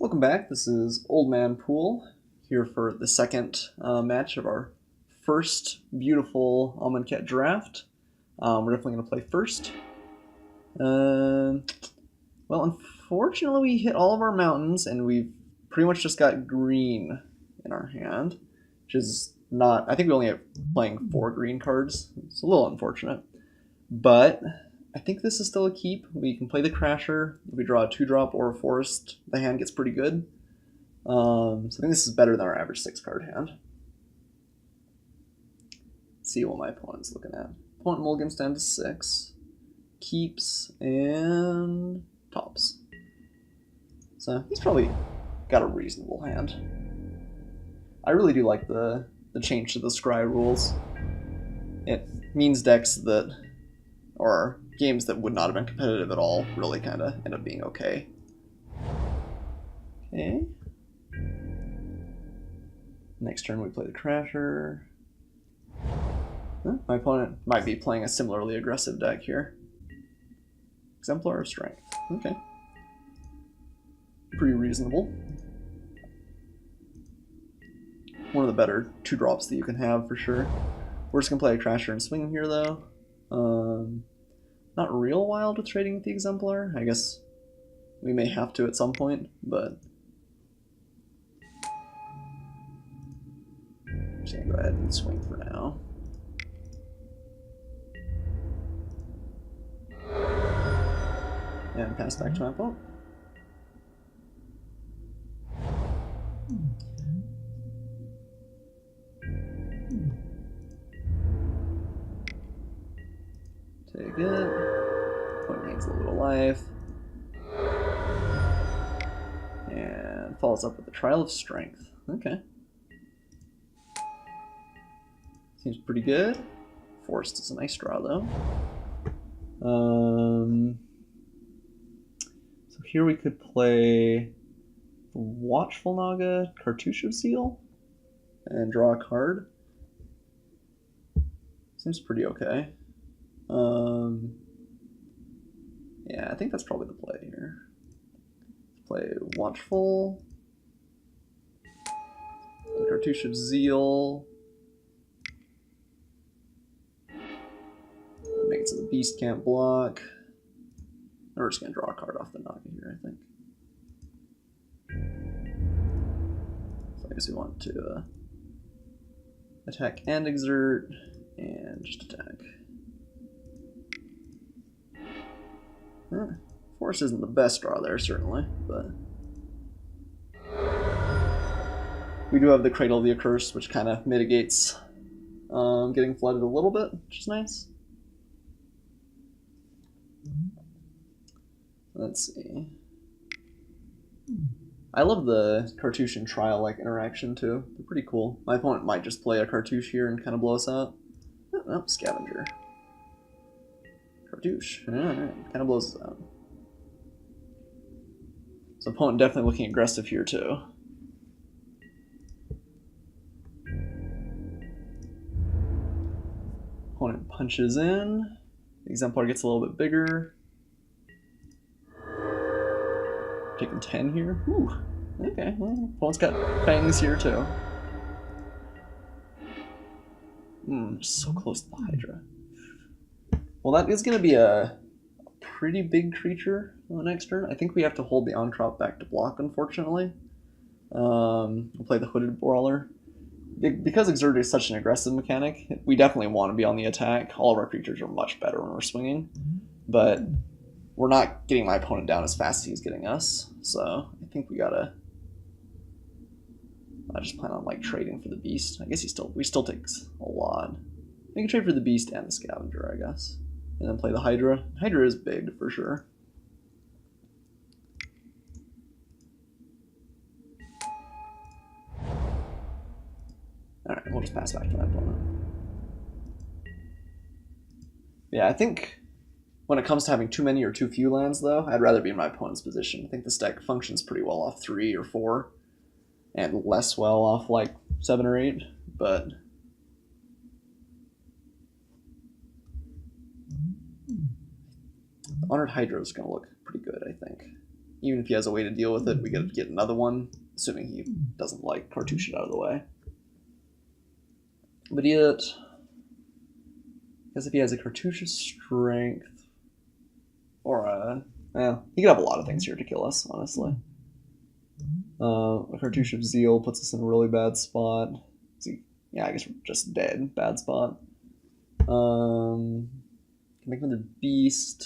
Welcome back. This is Oldmanpoole here for the second match of our first beautiful Amonkhet draft. We're definitely going to play first. Well, unfortunately, we hit all of our mountains, and we've pretty much just got green in our hand, which is not. I think we only have playing 4 green cards. It's a little unfortunate, but I think this is still a keep. We can play the Crasher. If we draw a 2-drop or a Forest, the hand gets pretty good. So I think this is better than our average 6-card hand. Let's see what my opponent's looking at. Opponent mulligans down to 6. Keeps and tops. So he's probably got a reasonable hand. I really do like the change to the Scry rules. It means decks that, or games that would not have been competitive at all, really kind of end up being okay. Okay. Next turn we play the Crasher. My opponent might be playing a similarly aggressive deck here. Exemplar of Strength. Okay. Pretty reasonable. One of the better 2-drops that you can have for sure. We're just going to play a Crasher and swing here though. Not real wild with trading with the Exemplar. I guess we may have to at some point, but I'm just gonna go ahead and swing for now. And pass back to my opponent. Take it. Opponent gains a little bit of life. And follows up with the Trial of Strength. Okay. Seems pretty good. Forest is a nice draw though. So here we could play Watchful Naga, Cartouche of Seal, and draw a card. Seems pretty okay. Yeah, I think that's probably the play here. Play Watchful, and Cartouche of Zeal. Make it so the beast can't block. We're just gonna draw a card off the Naga here, I think. So I guess we want to attack and exert, and just attack. Force isn't the best draw there, certainly, but we do have the Cradle of the Accursed, which kind of mitigates getting flooded a little bit, which is nice. Let's see. I love the Cartouche and Trial-like interaction, too. They're pretty cool. My opponent might just play a Cartouche here and kind of blow us out. Oh, Scavenger. Cartouche. Alright, kind of blows us out. So opponent definitely looking aggressive here, too. Opponent punches in. The Exemplar gets a little bit bigger. Taking 10 here. Ooh. Okay, well, opponent's got fangs here too. So close to the Hydra. Well, that is going to be a pretty big creature on the next turn. I think we have to hold the on-crop back to block, unfortunately. We'll play the Hooded Brawler. Because Exert is such an aggressive mechanic, we definitely want to be on the attack. All of our creatures are much better when we're swinging, but we're not getting my opponent down as fast as he's getting us, so I think we gotta. I just plan on like trading for the beast. I guess we still takes a lot. We can trade for the beast and the Scavenger, I guess, and then play the Hydra. Hydra is big for sure. All right, we'll just pass back to my opponent. Yeah, I think when it comes to having too many or too few lands, though, I'd rather be in my opponent's position. I think this deck functions pretty well off 3 or 4, and less well off like 7 or 8, but the Honored Hydra is going to look pretty good, I think. even if he has a way to deal with it, we get another one, assuming he doesn't like cartouche it out of the way. But yet, I guess if he has a cartouche strength, or he could have a lot of things here to kill us, honestly. A cartouche of zeal puts us in a really bad spot. See, yeah, I guess we're just dead. Bad spot. Can make another beast.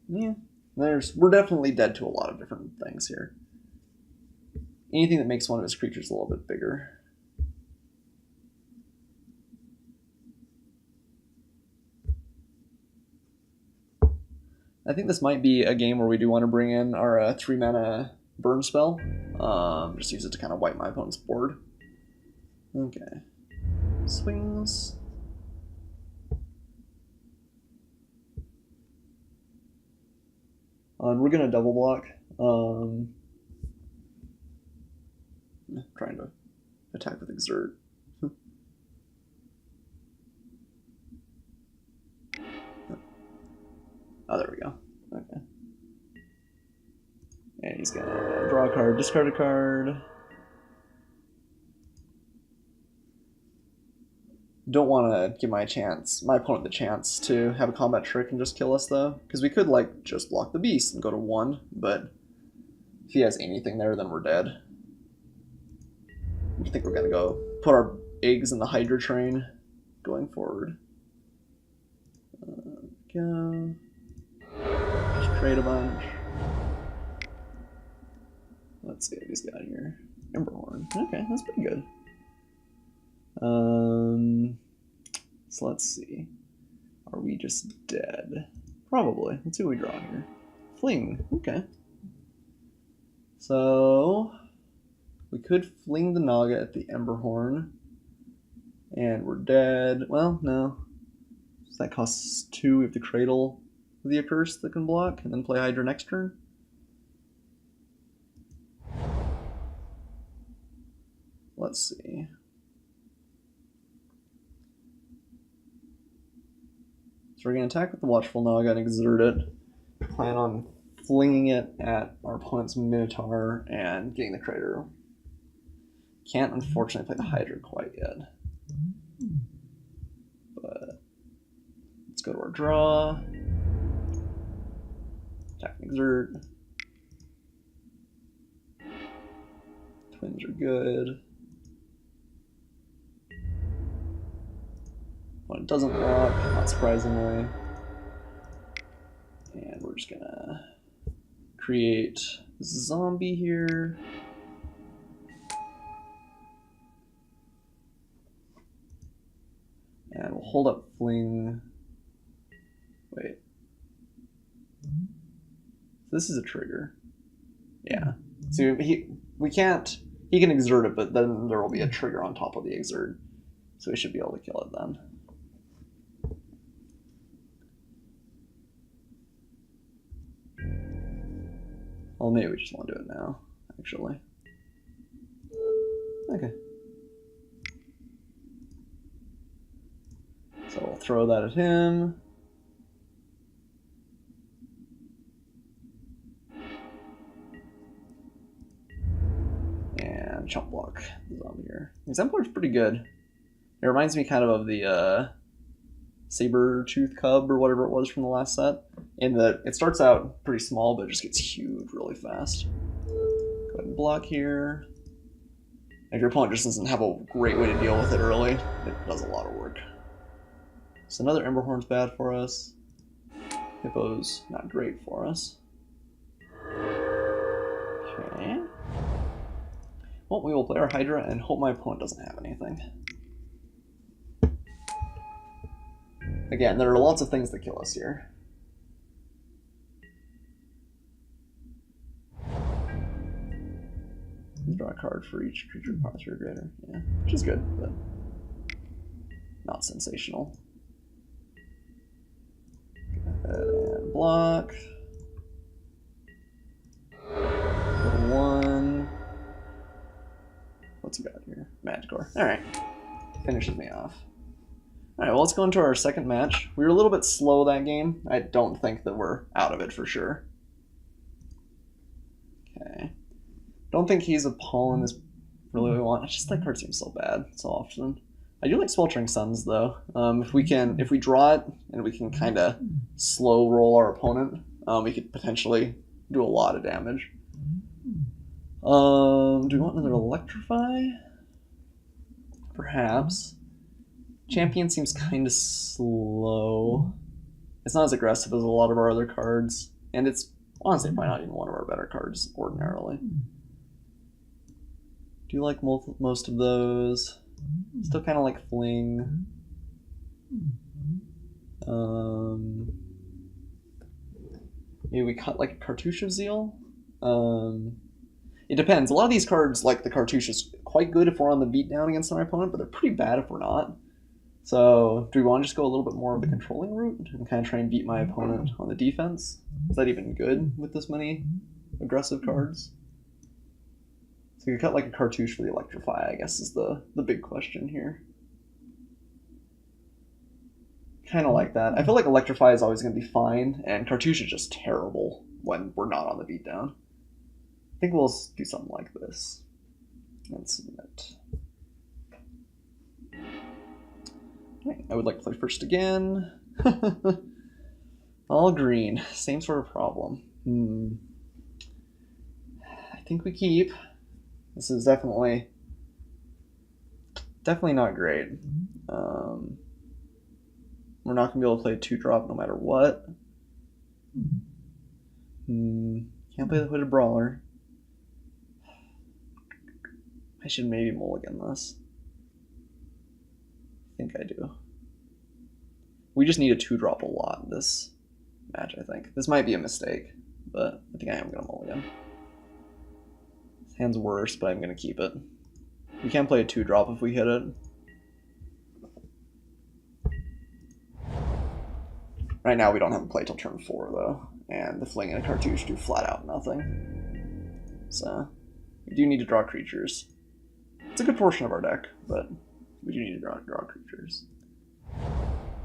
Yeah, we're definitely dead to a lot of different things here. Anything that makes one of his creatures a little bit bigger. I think this might be a game where we do want to bring in our 3-mana burn spell. Just use it to kind of wipe my opponent's board. Okay. Swings. We're going to double block. Trying to attack with Exert. Oh, there we go. Okay. And he's gonna draw a card, discard a card. Don't want to give my opponent the chance to have a combat trick and just kill us though, because we could like just block the beast and go to 1, but if he has anything there, then we're dead. I think we're gonna go put our eggs in the Hydra train going forward. Go. Just trade a bunch. Let's see what he's got here. Emberhorn. Okay, that's pretty good. So let's see. Are we just dead? Probably. Let's see what we draw here. Fling. Okay. So we could fling the Naga at the Emberhorn. And we're dead. Well, no. So that costs 2. We have to cradle the Accursed that can block, and then play Hydra next turn. Let's see. So we're going to attack with the Watchful Naga and exert it. Plan on flinging it at our opponent's Minotaur and getting the Crater. Can't unfortunately play the Hydra quite yet. But let's go to our draw. Attack and exert. Twins are good. When it doesn't block, not surprisingly. And we're just gonna create this zombie here. And we'll hold up fling. Wait. This is a trigger. Yeah. So he can exert it, but then there will be a trigger on top of the exert. So we should be able to kill it then. Well, maybe we just want to do it now, actually. Okay. So we'll throw that at him. And chump block the zombie here. Exemplar's pretty good. It reminds me kind of the saber-tooth cub or whatever it was from the last set. In that it starts out pretty small, but it just gets huge really fast. Go ahead and block here. If your opponent just doesn't have a great way to deal with it early, it does a lot of work. So another Emberhorn's bad for us. Hippo's not great for us. Okay. Well, we will play our Hydra and hope my opponent doesn't have anything. Again, there are lots of things that kill us here. Draw a card for each creature power 3 or greater. Yeah, which is good, but not sensational. Go ahead and block. Go to 1. What's he got here? Manticore. Alright. Finishes me off. Alright, well, let's go into our second match. We were a little bit slow that game. I don't think that we're out of it for sure. Okay. Don't think he's a Pollen is really what we want. I just that card seems so bad so often. I do like Sweltering Suns though. If we draw it and we can kind of slow roll our opponent, we could potentially do a lot of damage. Do we want another Electrify? Perhaps. Champion seems kind of slow. It's not as aggressive as a lot of our other cards, and it's honestly probably not even one of our better cards ordinarily. Do you like most of those? Still kind of like Fling. Maybe we cut like a Cartouche of Zeal. It depends. A lot of these cards, like the Cartouche, is quite good if we're on the beatdown against our opponent, but they're pretty bad if we're not. So, do we want to just go a little bit more of the controlling route and kind of try and beat my opponent on the defense? Is that even good with this many aggressive cards? So you cut like a Cartouche for the Electrify, I guess, is the big question here. Kind of like that. I feel like Electrify is always going to be fine, and Cartouche is just terrible when we're not on the beatdown. I think we'll do something like this. And submit. Okay, I would like to play first again. All green. Same sort of problem. I think we keep. This is definitely not great. We're not going to be able to play a 2-drop no matter what. Can't play the Hooded Brawler. I should maybe mulligan this. I think I do. We just need a 2-drop a lot in this match, I think. This might be a mistake, but I think I am going to mulligan. This hand's worse, but I'm going to keep it. We can't play a 2-drop if we hit it. Right now we don't have a play till turn 4, though, and the Fling and a Cartouche do flat out nothing. So, we do need to draw creatures. It's a good portion of our deck, but we do need to draw creatures.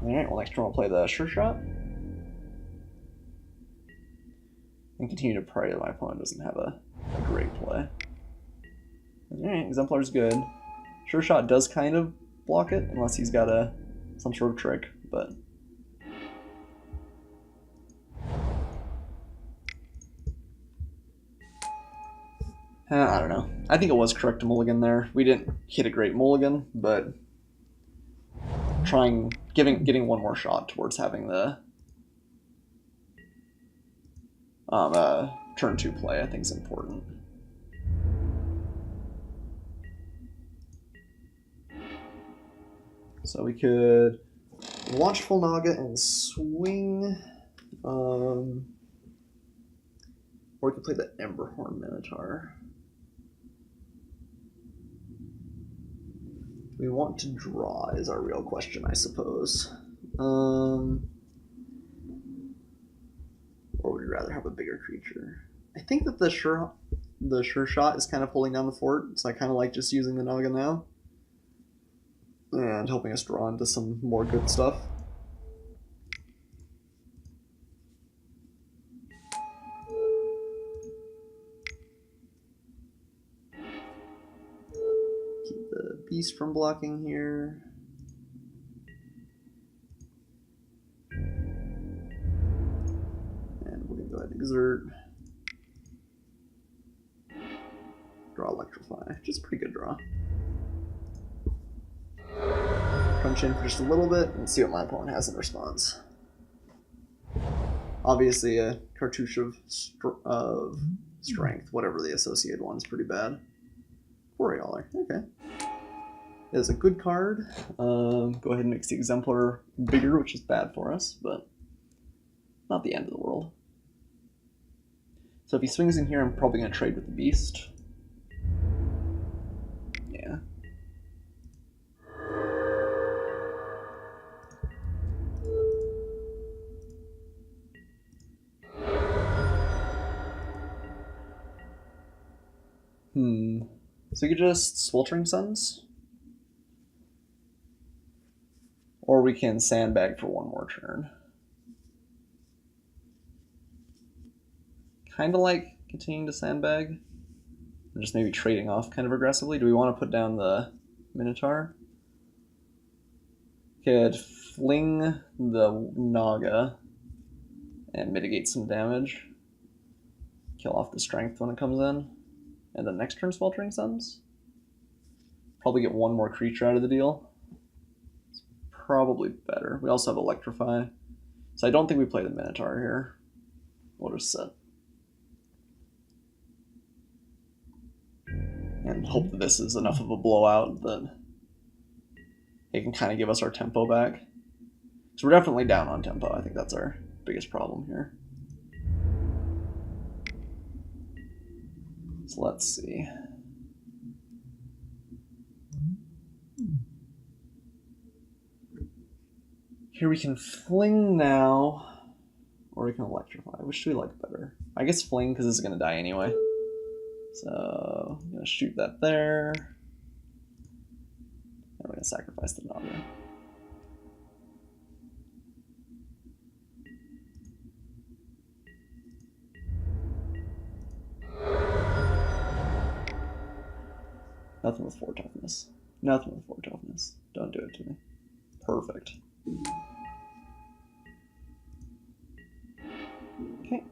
Alright, well next turn we'll play the Sure Shot. And continue to pray that my opponent doesn't have a great play. Alright, Exemplar's good. Sure Shot does kind of block it, unless he's got some sort of trick, but... I don't know. I think it was correct to mulligan there. We didn't hit a great mulligan, but getting one more shot towards having the turn 2 play, I think is important. So we could Watchful Naga and swing, or we could play the Emberhorn Minotaur. We want to draw is our real question, I suppose. Or would we rather have a bigger creature? I think that the sure shot is kind of pulling down the fort, so I kind of like just using the Naga now. And helping us draw into some more good stuff. Keep the beast from blocking here. And we're going to go ahead and exert. Draw Electrify. Just a pretty good draw. Crunch in for just a little bit and see what my opponent has in response. Obviously, a Cartouche of Strength, whatever the associated one, is pretty bad. $4, okay. It is a good card. Go ahead and makes the Exemplar bigger, which is bad for us, but not the end of the world. So if he swings in here, I'm probably going to trade with the Beast. Yeah. So you could just Sweltering Suns? Or we can sandbag for one more turn. Kind of like continuing to sandbag. And just maybe trading off kind of aggressively. Do we want to put down the Minotaur? Could fling the Naga and mitigate some damage. Kill off the strength when it comes in. And then next turn Sweltering Suns. Probably get one more creature out of the deal. It's probably better. We also have Electrify. So I don't think we play the Minotaur here. We'll just sit. And hope that this is enough of a blowout that it can kind of give us our tempo back. So we're definitely down on tempo. I think that's our biggest problem here. So let's see. Here we can fling now, or we can electrify. Which do we like better? I guess fling, because this is going to die anyway. So I'm going to shoot that there. And we're going to sacrifice the Naga. Nothing with 4 toughness. Nothing with 4 toughness. Don't do it to me. Perfect. Okay.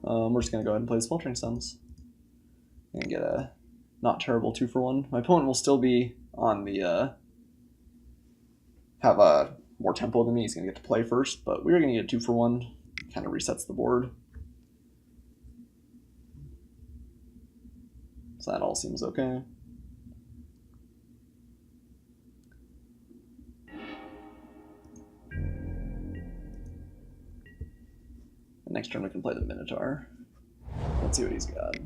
We're just going to go ahead and play the Sweltering Suns. And get a not terrible 2-for-1. My opponent will still be on the have a more tempo than me. He's going to get to play first, but we're going to get a 2-for-1. Kind of resets the board. So that all seems okay. Next turn we can play the Minotaur. Let's see what he's got.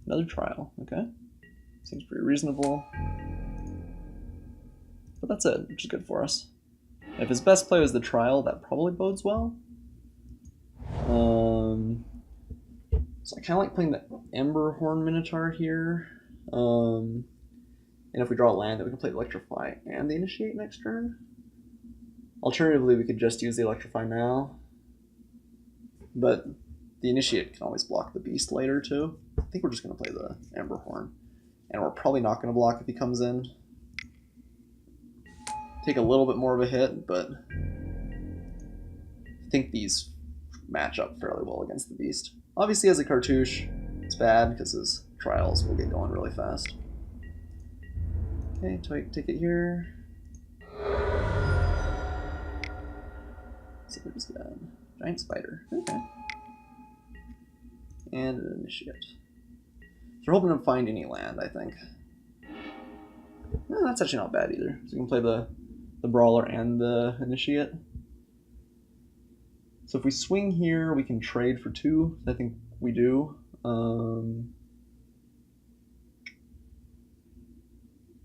Another trial, okay. Seems pretty reasonable. But that's it, which is good for us. If his best play was the trial, that probably bodes well. So I kind of like playing the Emberhorn Minotaur here. And if we draw a land, then we can play Electrify and the Initiate next turn. Alternatively, we could just use the Electrify now. But the Initiate can always block the Beast later, too. I think we're just going to play the Emberhorn. And we're probably not going to block if he comes in. Take a little bit more of a hit, but I think these match up fairly well against the Beast. Obviously, as a cartouche, it's bad because his trials will get going really fast. Okay, take it here. So we're just got Giant Spider. Okay. And an Initiate. So we're hoping to find any land, I think. That's actually not bad either. So we can play the Brawler and the Initiate. So if we swing here, we can trade for 2. I think we do.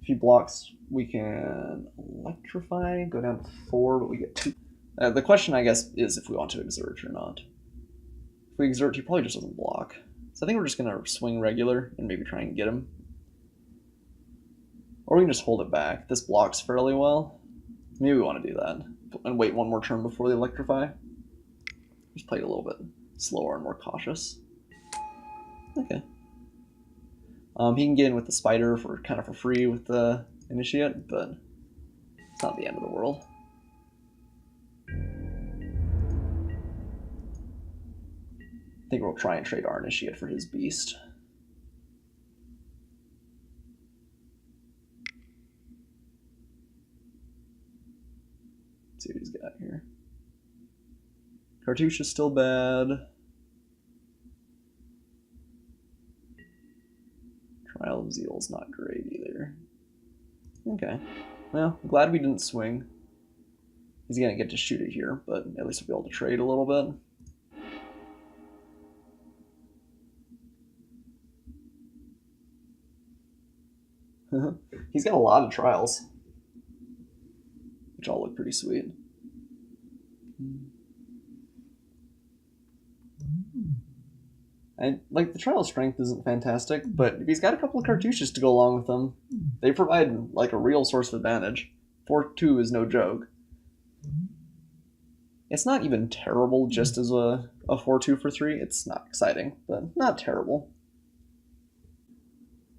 If he blocks, we can Electrify, go down to 4, but we get 2. The question, I guess, is if we want to exert or not. If we exert, he probably just doesn't block. So I think we're just going to swing regular and maybe try and get him. Or we can just hold it back. This blocks fairly well. Maybe we want to do that. And wait one more turn before the Electrify. Just play it a little bit slower and more cautious. Okay. He can get in with the Spider for kind of for free with the Initiate, but it's not the end of the world. I think we'll try and trade our Initiate for his Beast. Let's see what he's got here. Cartouche is still bad. Trial of Zeal is not great either. Okay. Well, I'm glad we didn't swing. He's going to get to shoot it here, but at least we'll be able to trade a little bit. He's got a lot of trials, which all look pretty sweet. Like, the trial strength isn't fantastic, but if he's got a couple of cartouches to go along with them, they provide, like, a real source of advantage. 4-2 is no joke. It's not even terrible just as a 4-2 for 3. It's not exciting, but not terrible.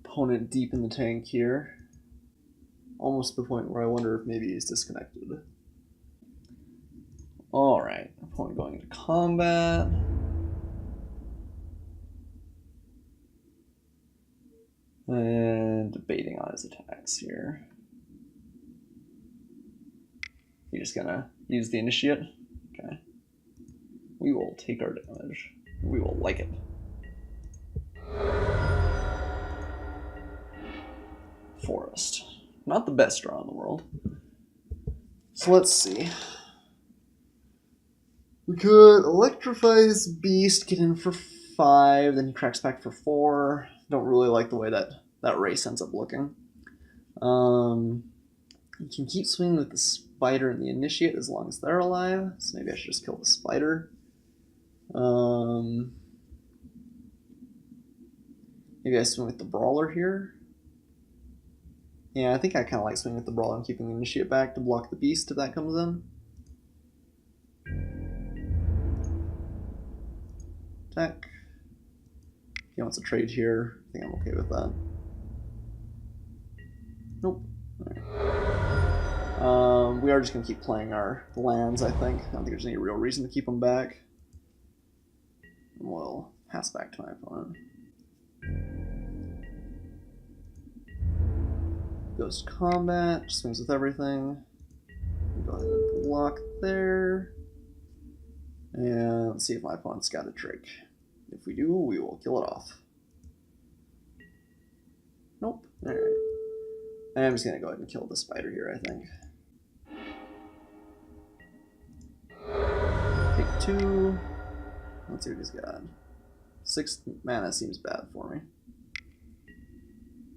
Opponent deep in the tank here. Almost to the point where I wonder if maybe he's disconnected. Alright, opponent going into combat. And debating on his attacks here. You're just gonna use the initiate? Okay. We will take our damage. We will like it. Forest. Not the best draw in the world. So let's see. We could electrify his beast, get in for 5, then he cracks back for 4. Don't really like the way that race ends up looking. You can keep swinging with the spider and the initiate as long as they're alive, so maybe I should just kill the spider. Maybe I swing with the brawler here. Yeah, I think I kind of like swinging with the brawler and keeping the initiate back to block the beast if that comes in. Attack. He wants to trade here. I think I'm okay with that. Nope. Alright. We are just going to keep playing our lands, I think. I don't think there's any real reason to keep them back. And we'll pass back to my opponent. Goes to combat, swings with everything. Go ahead and block there. And let's see if my opponent's got a trick. If we do, we will kill it off. Nope. Alright. I'm just going to go ahead and kill the spider here, I think. Take 2. Let's see what he's got. 6 mana seems bad for me.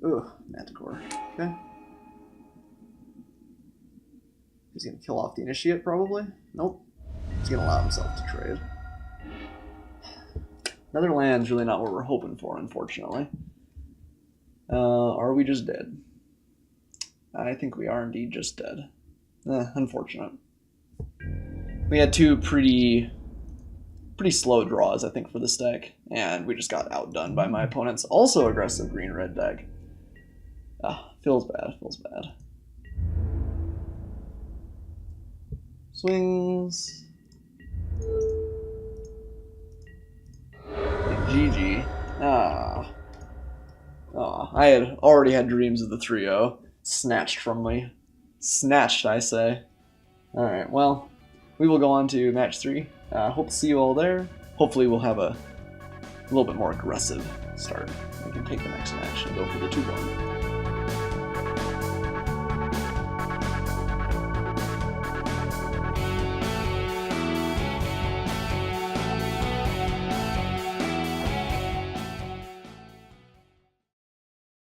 Ugh, Manticore. Okay. He's going to kill off the initiate, probably? Nope. He's going to allow himself to trade. Another land's really not what we're hoping for, unfortunately. Are we just dead? I think we are indeed just dead. Unfortunate. We had 2 pretty slow draws, I think, for this deck, and we just got outdone by my opponent's also aggressive green-red deck. Feels bad, feels bad. Swings. GG. I had already had dreams of the 3-0. Snatched from me. Snatched, I say. Alright, well, we will go on to match 3. Hope to see you all there. Hopefully we'll have a little bit more aggressive start. We can take the next match and go for the 2-1.